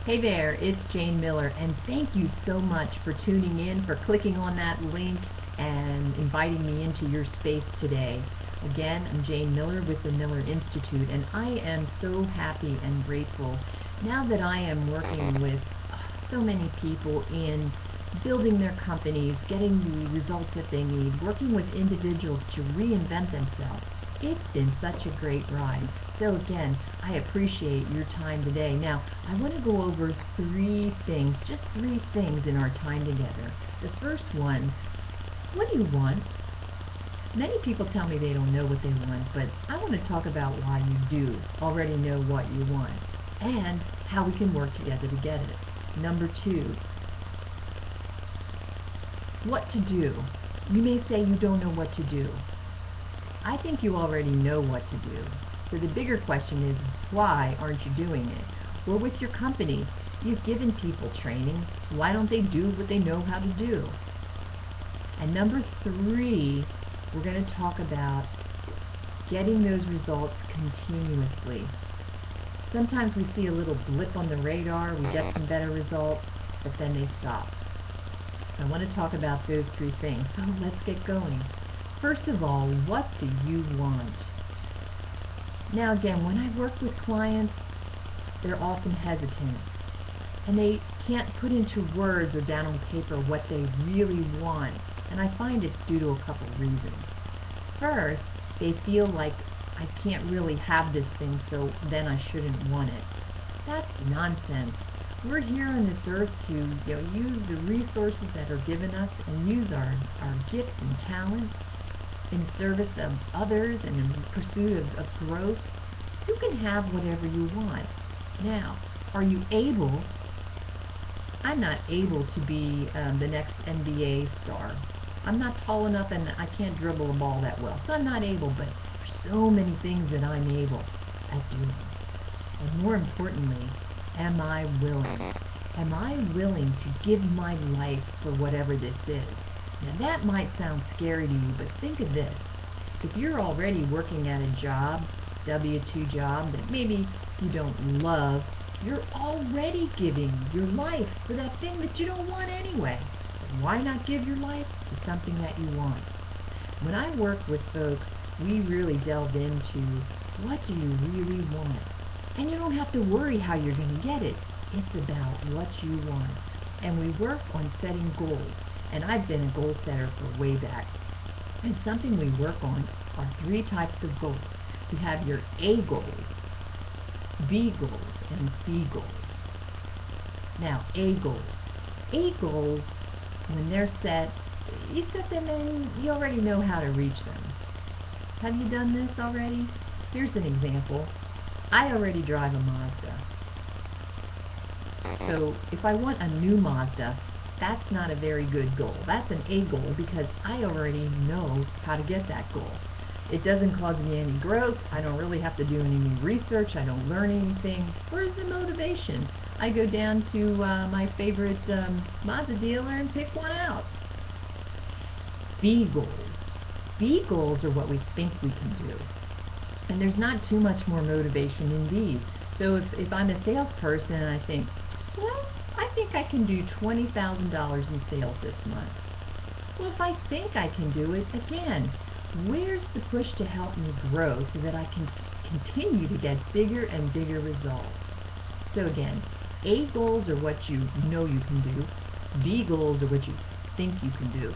Hey there, it's Jane Miller, and thank you so much for tuning in, for clicking on that link and inviting me into your space today. Again, I'm Jane Miller with the Miller Institute, and I am so happy and grateful now that I am working with so many people in building their companies, getting the results that they need, working with individuals to reinvent themselves. It's been such a great ride. So again, I appreciate your time today. Now, I want to go over three things, just three things in our time together. The first one, what do you want? Many people tell me they don't know what they want, but I want to talk about why you do already know what you want and how we can work together to get it. Number two, what to do. You may say you don't know what to do. I think you already know what to do. So the bigger question is, why aren't you doing it? Or with your company, you've given people training. Why don't they do what they know how to do? And number three, we're going to talk about getting those results continuously. Sometimes we see a little blip on the radar, we get some better results, but then they stop. I want to talk about those three things, so let's get going. First of all, what do you want? Now again, when I work with clients, they're often hesitant, and they can't put into words or down on paper what they really want, and I find it's due to a couple reasons. First, they feel like I can't really have this thing, so then I shouldn't want it. That's nonsense. We're here on this earth to use the resources that are given us and use our gifts and talents in service of others and in pursuit of growth. You can have whatever you want. Now, are you able? I'm not able to be the next NBA star. I'm not tall enough and I can't dribble a ball that well, so I'm not able, but there's so many things that I'm able at doing. And more importantly, am I willing? Am I willing to give my life for whatever this is? Now that might sound scary to you, but think of this. If you're already working at a job, W-2 job, that maybe you don't love, you're already giving your life for that thing that you don't want anyway. Why not give your life to something that you want? When I work with folks, we really delve into what do you really want? And you don't have to worry how you're going to get it. It's about what you want. And we work on setting goals. And I've been a goal setter for way back. And something we work on are three types of goals. You have your A goals, B goals, and C goals. Now, A goals. A goals, when they're set, you set them and you already know how to reach them. Have you done this already? Here's an example. I already drive a Mazda. So if I want a new Mazda, that's not a very good goal. That's an A goal because I already know how to get that goal. It doesn't cause me any growth. I don't really have to do any research. I don't learn anything. Where's the motivation? I go down to my favorite Mazda dealer and pick one out. B goals. B goals are what we think we can do. And there's not too much more motivation in these. So if I'm a salesperson and I think, well, I think I can do $20,000 in sales this month. Well, if I think I can do it, again, where's the push to help me grow so that I can continue to get bigger and bigger results? So again, A goals are what you know you can do. B goals are what you think you can do.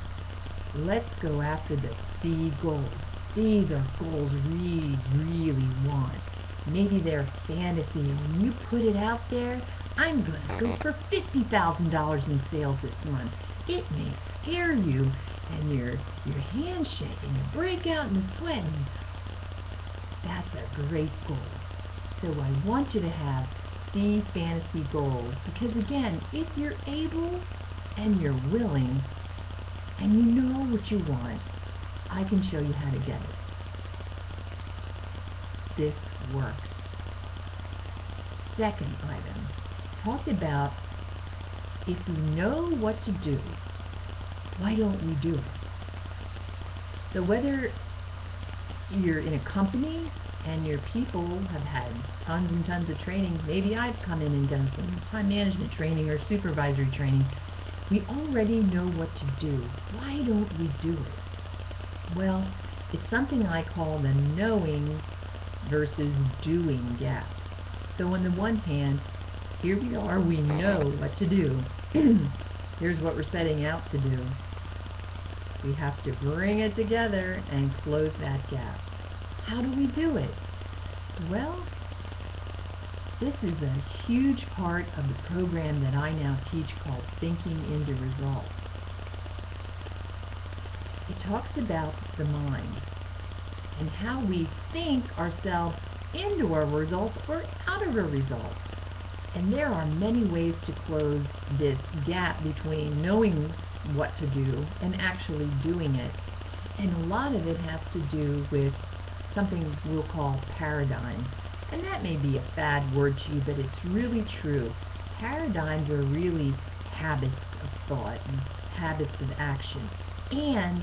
Let's go after the C goals. These are goals we really want. Maybe they're fantasy, and when you put it out there, I'm going to go for $50,000 in sales this month. It may scare you, and your hands shake, and you break out in a sweat. And that's a great goal. So I want you to have C fantasy goals, because again, if you're able and you're willing, and you know what you want, I can show you how to get it. This works. Second item, talk about if you know what to do, why don't you do it? So whether you're in a company and your people have had tons and tons of training. Maybe I've come in and done some time management training or supervisory training. We already know what to do. Why don't we do it? Well, it's something I call the knowing versus doing gap. So on the one hand, here we are, we know what to do. Here's what we're setting out to do. We have to bring it together and close that gap. How do we do it? Well, this is a huge part of the program that I now teach called Thinking into Results. It talks about the mind and how we think ourselves into our results or out of our results. And there are many ways to close this gap between knowing what to do and actually doing it. And a lot of it has to do with something we'll call paradigm. And that may be a bad word to you, but it's really true. Paradigms are really habits of thought and habits of action. And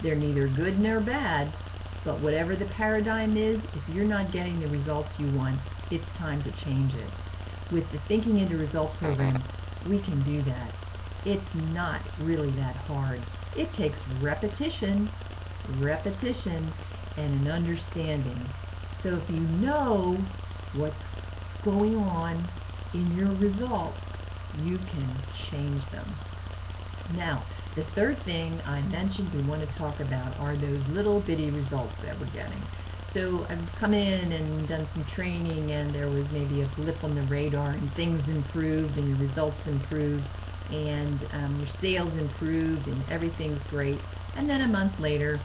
they're neither good nor bad, but whatever the paradigm is, if you're not getting the results you want, it's time to change it. With the Thinking into Results program, we can do that. It's not really that hard. It takes repetition, and an understanding. So if you know what's going on in your results, you can change them. Now, the third thing I mentioned we want to talk about are those little bitty results that we're getting. So I've come in and done some training, and there was maybe a blip on the radar, and things improved, and your results improved, and your sales improved, and everything's great. And then a month later,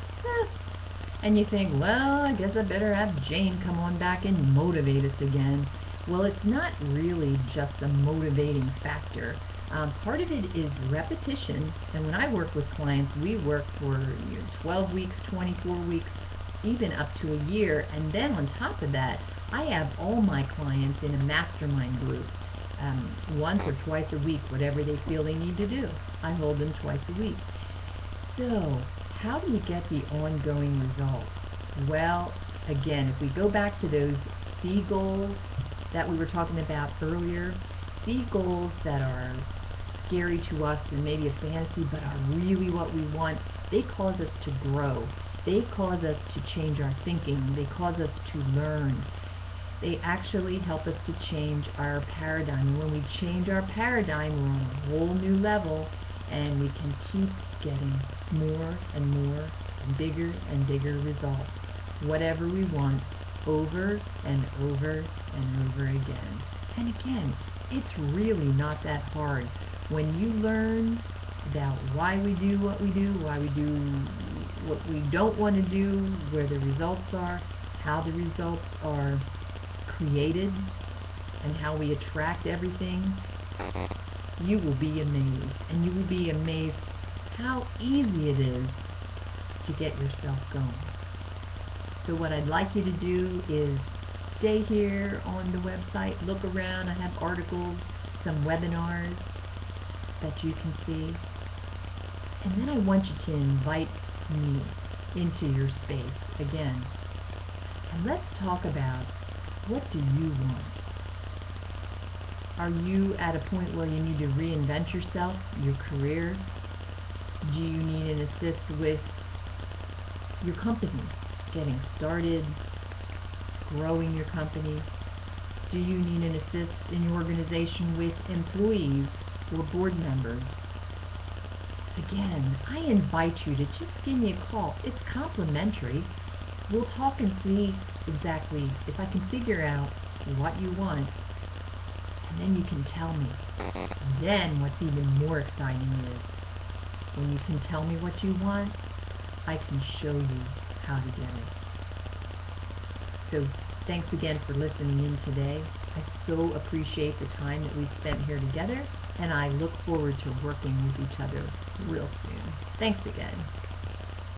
and you think, well, I guess I better have Jane come on back and motivate us again. Well, it's not really just a motivating factor. Part of it is repetition, and when I work with clients, we work for 12 weeks, 24 weeks, even up to a year, and then on top of that, I have all my clients in a mastermind group, once or twice a week, whatever they feel they need to do. I hold them twice a week. So, how do you get the ongoing results? Well, again, if we go back to those C goals that we were talking about earlier, C goals that are scary to us and maybe a fantasy but are really what we want, they cause us to grow. They cause us to change our thinking. They cause us to learn. They actually help us to change our paradigm. And when we change our paradigm, we're on a whole new level, and we can keep getting more and more and bigger results. Whatever we want, over and over and over again. And again, it's really not that hard. When you learn about why we do what we do, why we do what we don't want to do, where the results are, how the results are created, and how we attract everything, you will be amazed. And you will be amazed how easy it is to get yourself going. So what I'd like you to do is stay here on the website, look around. I have articles, some webinars that you can see. And then I want you to invite me into your space again. And let's talk about, what do you want? Are you at a point where you need to reinvent yourself, your career? Do you need an assist with your company, getting started, growing your company? Do you need an assist in your organization with employees or board members? Again, I invite you to just give me a call. It's complimentary. We'll talk and see exactly if I can figure out what you want, and then you can tell me. Then what's even more exciting is, when you can tell me what you want, I can show you how to get it. So thanks again for listening in today. I so appreciate the time that we spent here together, and I look forward to working with each other real soon. Thanks again.